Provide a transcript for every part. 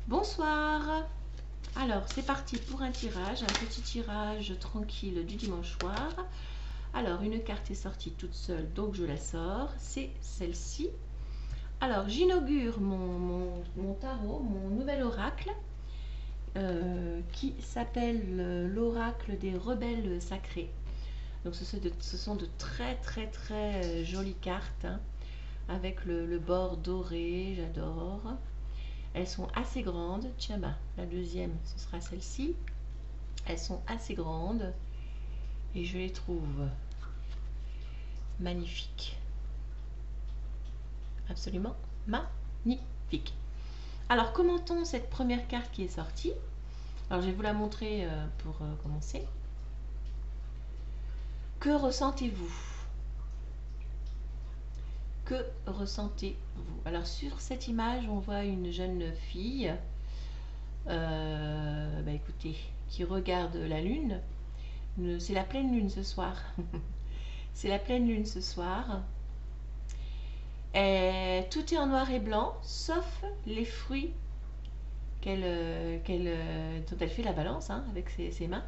Bonsoir. Alors, c'est parti pour un tirage, un petit tirage tranquille du dimanche soir. Alors, une carte est sortie toute seule, donc je la sors. C'est celle-ci. Alors, j'inaugure mon tarot, mon nouvel oracle, qui s'appelle l'oracle des rebelles sacrés. Donc, ce sont de très très très jolies cartes, hein, avec le bord doré, j'adore. Elles sont assez grandes. Tiens, bah, la deuxième, ce sera celle-ci. Elles sont assez grandes et je les trouve magnifiques. Absolument magnifiques. Alors, commentons cette première carte qui est sortie. Alors, je vais vous la montrer pour commencer. Que ressentez-vous? Que ressentez-vous? Alors, sur cette image, on voit une jeune fille, écoutez, qui regarde la lune. C'est la pleine lune ce soir. C'est la pleine lune ce soir. Et tout est en noir et blanc, sauf les fruits dont elle fait la balance, hein, avec ses mains.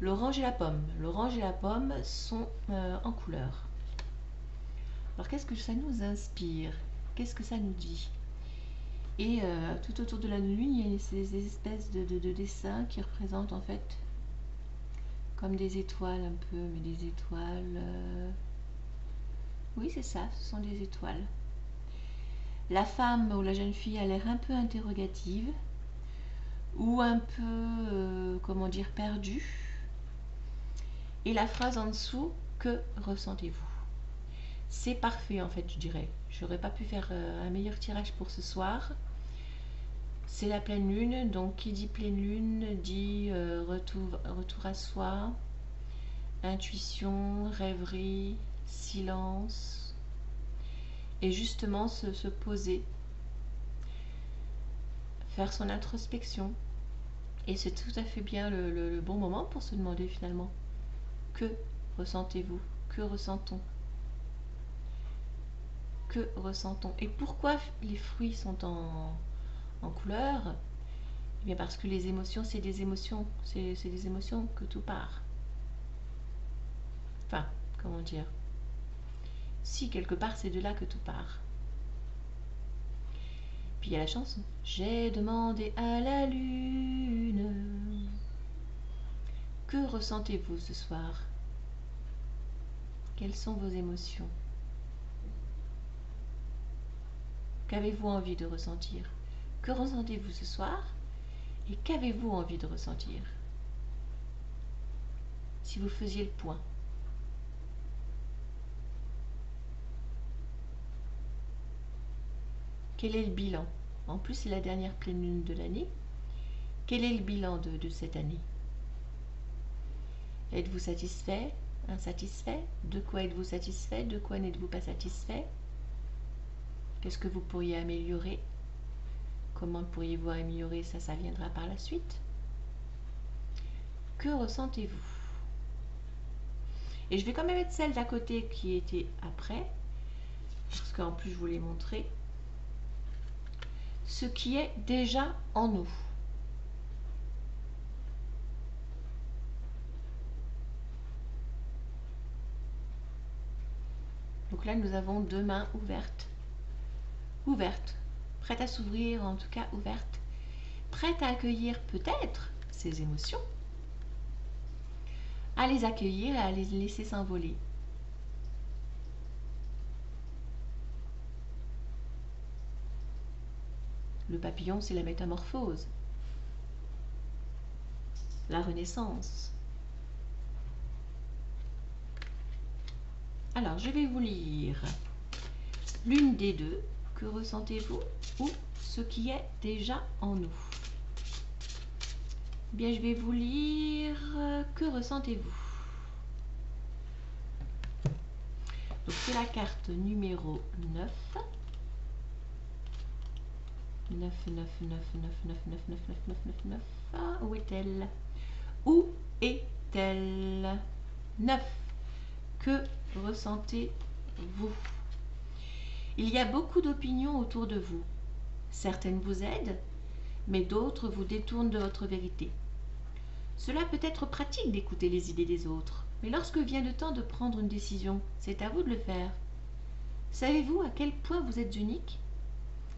L'orange et la pomme. L'orange et la pomme sont en couleur. Alors qu'est-ce que ça nous inspire? Qu'est-ce que ça nous dit? Et tout autour de la lune, il y a ces espèces de dessins qui représentent en fait comme des étoiles un peu, mais des étoiles... Oui, c'est ça, ce sont des étoiles. La femme ou la jeune fille a l'air un peu interrogative ou un peu, comment dire, perdue. Et la phrase en dessous, que ressentez-vous? C'est parfait en fait, je dirais. J'aurais pas pu faire un meilleur tirage pour ce soir. C'est la pleine lune, donc qui dit pleine lune dit retour à soi, intuition, rêverie, silence. Et justement se poser, faire son introspection. Et c'est tout à fait bien le bon moment pour se demander finalement, que ressentez-vous? Que ressentons? Que ressentons? Et pourquoi les fruits sont en couleur? Eh bien parce que les émotions, c'est des émotions. C'est des émotions que tout part. Enfin, comment dire? Si, quelque part, c'est de là que tout part. Puis il y a la chanson. J'ai demandé à la lune. Que ressentez-vous ce soir? Quelles sont vos émotions? Qu'avez-vous envie de ressentir? Que ressentez-vous ce soir? Et qu'avez-vous envie de ressentir? Si vous faisiez le point. Quel est le bilan? En plus, c'est la dernière pleine lune de l'année. Quel est le bilan de cette année? Êtes-vous satisfait? Insatisfait? De quoi êtes-vous satisfait? De quoi n'êtes-vous pas satisfait? Qu'est-ce que vous pourriez améliorer? Comment pourriez-vous améliorer ça? Ça viendra par la suite. Que ressentez-vous? Et je vais quand même mettre celle d'à côté qui était après, parce qu'en plus je vous l'ai montré. Ce qui est déjà en nous. Donc là, nous avons deux mains ouvertes. Ouvertes. Prêtes à s'ouvrir, en tout cas ouvertes. Prêtes à accueillir peut-être ces émotions. À les accueillir et à les laisser s'envoler. Le papillon, c'est la métamorphose. La renaissance. Alors, je vais vous lire l'une des deux. Que ressentez-vous? Ou ce qui est déjà en nous. Bien, je vais vous lire que ressentez-vous. Donc, c'est la carte numéro 9. 9, 9, 9, 9, 9, 9, 9, 9, 9, 9, 9. Ah, où est-elle? Où est-elle? 9. Que ressentez-vous? Il y a beaucoup d'opinions autour de vous. Certaines vous aident, mais d'autres vous détournent de votre vérité. Cela peut être pratique d'écouter les idées des autres, mais lorsque vient le temps de prendre une décision, c'est à vous de le faire. Savez-vous à quel point vous êtes unique?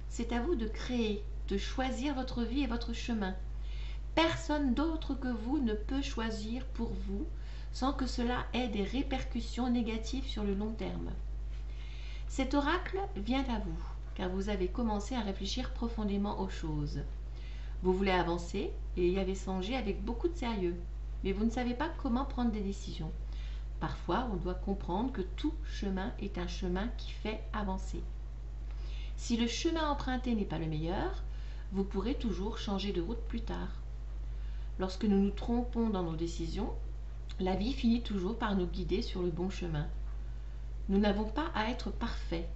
C'est à vous de créer, de choisir votre vie et votre chemin. Personne d'autre que vous ne peut choisir pour vous sans que cela ait des répercussions négatives sur le long terme. Cet oracle vient à vous, car vous avez commencé à réfléchir profondément aux choses. Vous voulez avancer et y avez songé avec beaucoup de sérieux, mais vous ne savez pas comment prendre des décisions. Parfois, on doit comprendre que tout chemin est un chemin qui fait avancer. Si le chemin emprunté n'est pas le meilleur, vous pourrez toujours changer de route plus tard. Lorsque nous nous trompons dans nos décisions, la vie finit toujours par nous guider sur le bon chemin. Nous n'avons pas à être parfaits.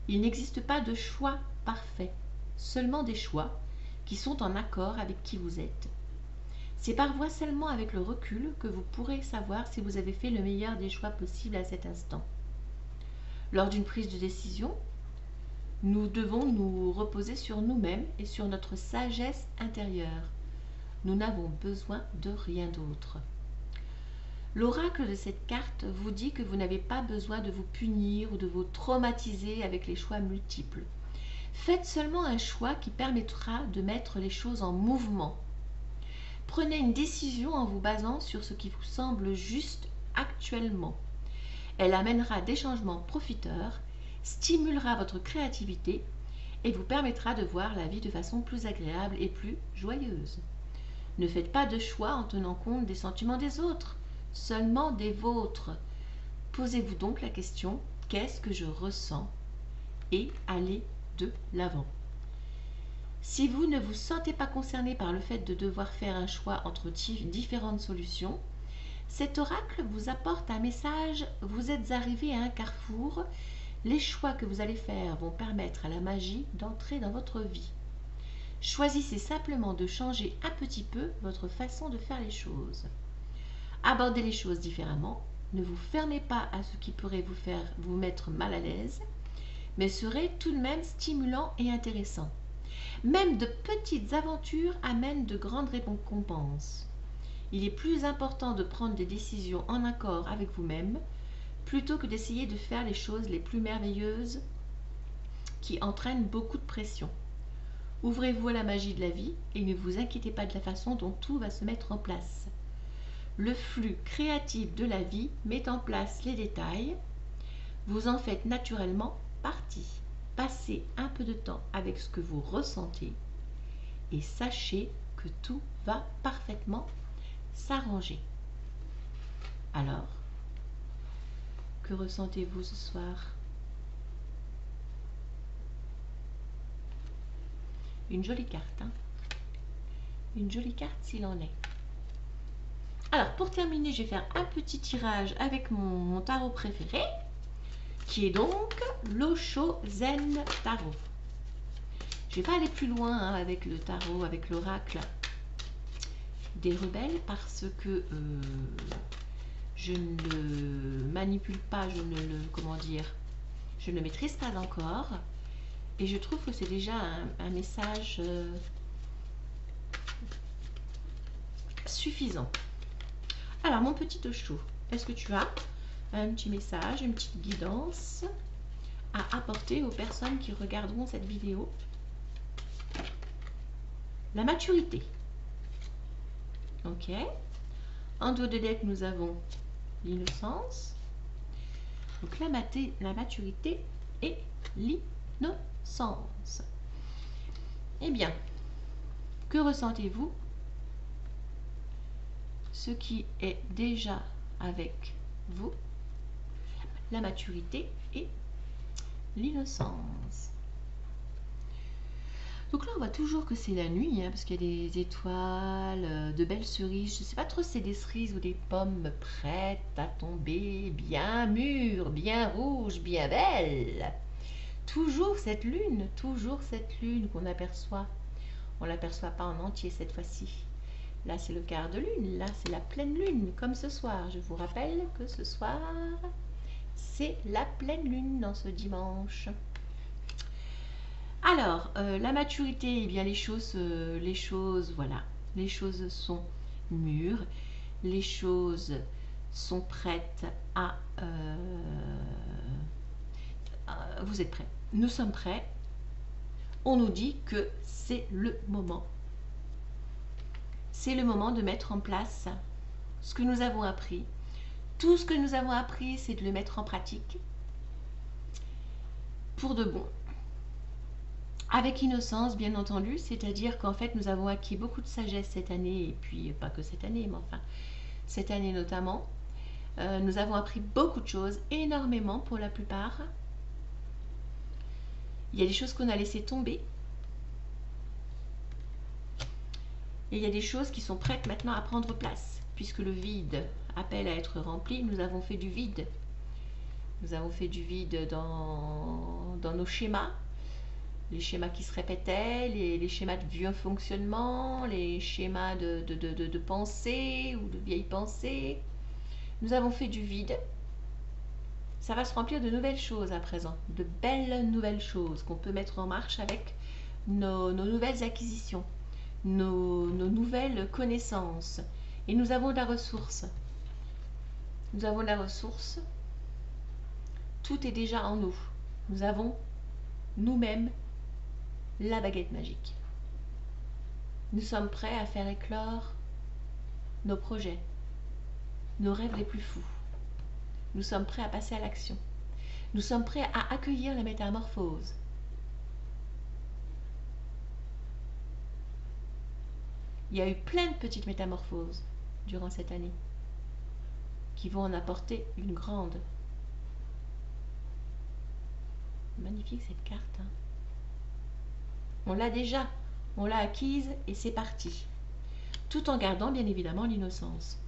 Il n'existe pas de choix parfait, seulement des choix qui sont en accord avec qui vous êtes. C'est parfois seulement avec le recul que vous pourrez savoir si vous avez fait le meilleur des choix possibles à cet instant. Lors d'une prise de décision, nous devons nous reposer sur nous-mêmes et sur notre sagesse intérieure. Nous n'avons besoin de rien d'autre. L'oracle de cette carte vous dit que vous n'avez pas besoin de vous punir ou de vous traumatiser avec les choix multiples. Faites seulement un choix qui permettra de mettre les choses en mouvement. Prenez une décision en vous basant sur ce qui vous semble juste actuellement. Elle amènera des changements profiteurs, stimulera votre créativité et vous permettra de voir la vie de façon plus agréable et plus joyeuse. Ne faites pas de choix en tenant compte des sentiments des autres, seulement des vôtres. Posez-vous donc la question « Qu'est-ce que je ressens ?» et allez de l'avant. Si vous ne vous sentez pas concerné par le fait de devoir faire un choix entre différentes solutions, cet oracle vous apporte un message « Vous êtes arrivé à un carrefour, les choix que vous allez faire vont permettre à la magie d'entrer dans votre vie. Choisissez simplement de changer un petit peu votre façon de faire les choses. Abordez les choses différemment, ne vous fermez pas à ce qui pourrait vous mettre mal à l'aise, mais serait tout de même stimulant et intéressant. Même de petites aventures amènent de grandes récompenses. Il est plus important de prendre des décisions en accord avec vous-même plutôt que d'essayer de faire les choses les plus merveilleuses qui entraînent beaucoup de pression. Ouvrez-vous à la magie de la vie et ne vous inquiétez pas de la façon dont tout va se mettre en place. Le flux créatif de la vie met en place les détails. Vous en faites naturellement partie. Passez un peu de temps avec ce que vous ressentez et sachez que tout va parfaitement s'arranger. Alors, que ressentez-vous ce soir? Une jolie carte, hein? Une jolie carte s'il en est. Alors, pour terminer, je vais faire un petit tirage avec mon tarot préféré, qui est donc l'Osho Zen Tarot. Je ne vais pas aller plus loin hein, avec le tarot, avec l'oracle des rebelles, parce que je ne le manipule pas, je ne le maîtrise pas encore. Et je trouve que c'est déjà un message suffisant. Alors, mon petit Osho, est-ce que tu as un petit message, une petite guidance à apporter aux personnes qui regarderont cette vidéo? La maturité. Ok. En dos de deck, nous avons l'innocence. Donc, la maturité et l'innocence. Eh bien, que ressentez-vous? Ce qui est déjà avec vous, la maturité et l'innocence. Donc là, on voit toujours que c'est la nuit, hein, parce qu'il y a des étoiles, de belles cerises. Je ne sais pas trop si c'est des cerises ou des pommes prêtes à tomber, bien mûres, bien rouges, bien belles. Toujours cette lune qu'on aperçoit. On ne l'aperçoit pas en entier cette fois-ci. Là, c'est le quart de lune. Là, c'est la pleine lune, comme ce soir. Je vous rappelle que ce soir, c'est la pleine lune dans ce dimanche. Alors, la maturité, eh bien les choses, voilà, les choses sont mûres, les choses sont prêtes à... vous êtes prêts, nous sommes prêts, on nous dit que c'est le moment. C'est le moment de mettre en place ce que nous avons appris. Tout ce que nous avons appris, c'est de le mettre en pratique pour de bon. Avec innocence, bien entendu, c'est-à-dire qu'en fait, nous avons acquis beaucoup de sagesse cette année, et puis pas que cette année, mais enfin, cette année notamment. Nous avons appris beaucoup de choses, énormément pour la plupart. Il y a des choses qu'on a laissées tomber. Et il y a des choses qui sont prêtes maintenant à prendre place, puisque le vide appelle à être rempli. Nous avons fait du vide. Nous avons fait du vide dans nos schémas. Les schémas qui se répétaient, les schémas de vieux fonctionnement, les schémas de pensée ou de vieilles pensées. Nous avons fait du vide. Ça va se remplir de nouvelles choses à présent, de belles nouvelles choses qu'on peut mettre en marche avec nos nouvelles acquisitions, nos nouvelles connaissances. Et nous avons de la ressource. Nous avons de la ressource. Tout est déjà en nous. Nous avons nous-mêmes la baguette magique. Nous sommes prêts à faire éclore nos projets, nos rêves les plus fous. Nous sommes prêts à passer à l'action. Nous sommes prêts à accueillir la métamorphose. Il y a eu plein de petites métamorphoses durant cette année qui vont en apporter une grande. Magnifique cette carte, hein. On l'a déjà, on l'a acquise et c'est parti. Tout en gardant bien évidemment l'innocence.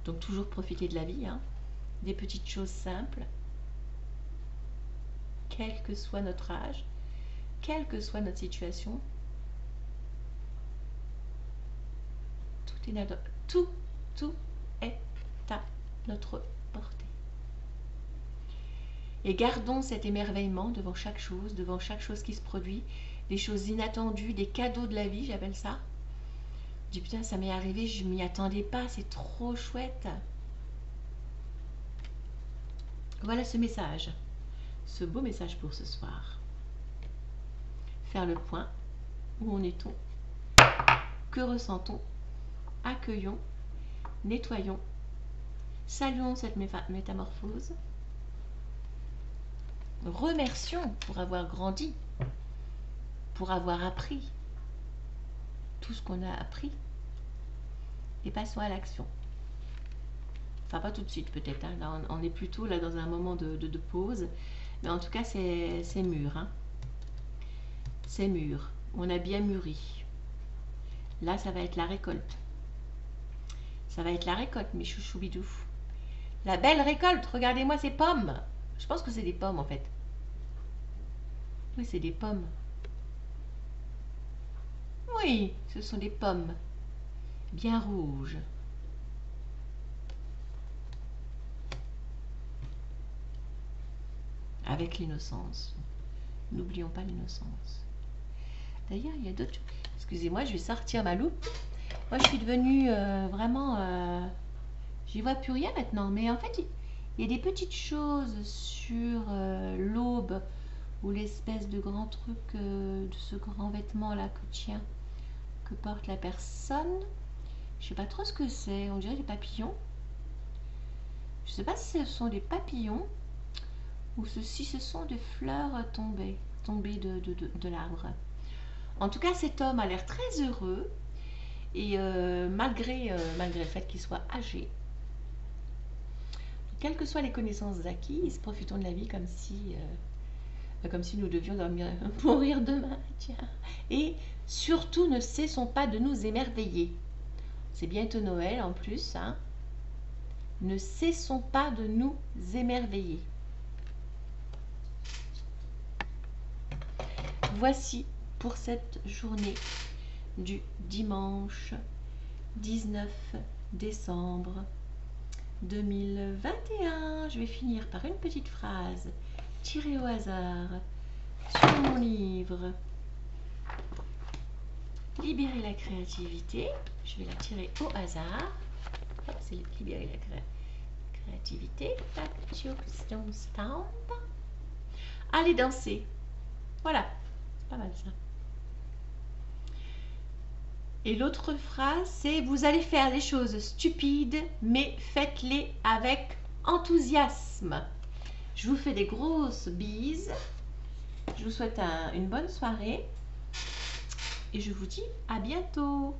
Donc toujours profiter de la vie, hein. Des petites choses simples, quel que soit notre âge, quelle que soit notre situation. Tout est à notre portée. Et gardons cet émerveillement devant chaque chose qui se produit, des choses inattendues, des cadeaux de la vie, j'appelle ça. Je dis putain, ça m'est arrivé, je m'y attendais pas, c'est trop chouette. Voilà ce message, ce beau message pour ce soir. Faire le point, où en est-on, que ressentons, accueillons, nettoyons, saluons cette métamorphose, remercions pour avoir grandi, pour avoir appris tout ce qu'on a appris, et passons à l'action. Enfin, pas tout de suite peut-être, hein. Là, on est plutôt là dans un moment de pause, mais en tout cas c'est mûr, hein. C'est mûr, on a bien mûri. Là ça va être la récolte. Ça va être la récolte, mes chouchous bidous. La belle récolte, regardez-moi ces pommes. Je pense que c'est des pommes en fait. Oui, c'est des pommes. Oui, ce sont des pommes. Bien rouges. Avec l'innocence. N'oublions pas l'innocence. D'ailleurs, il y a d'autres choses. Excusez-moi, je vais sortir ma loupe. Moi, je suis devenue vraiment... j'y vois plus rien maintenant. Mais en fait, il y a des petites choses sur l'aube ou l'espèce de grand truc, de ce grand vêtement-là que porte la personne. Je sais pas trop ce que c'est. On dirait des papillons. Je sais pas si ce sont des papillons ou si ce sont des fleurs tombées de l'arbre. En tout cas, cet homme a l'air très heureux et malgré le fait qu'il soit âgé, quelles que soient les connaissances acquises, profitons de la vie comme si nous devions mourir demain. Tiens. Et surtout, ne cessons pas de nous émerveiller. C'est bientôt Noël en plus, hein. Ne cessons pas de nous émerveiller. Voici pour cette journée du dimanche 19 décembre 2021. Je vais finir par une petite phrase tirée au hasard sur mon livre libérer la créativité. Je vais la tirer au hasard. Hop, c'est libérer la créativité. Tac, don't stamp. Allez danser. Voilà, c'est pas mal ça. Et l'autre phrase, c'est vous allez faire des choses stupides, mais faites-les avec enthousiasme. Je vous fais des grosses bises. Je vous souhaite une bonne soirée. Et je vous dis à bientôt.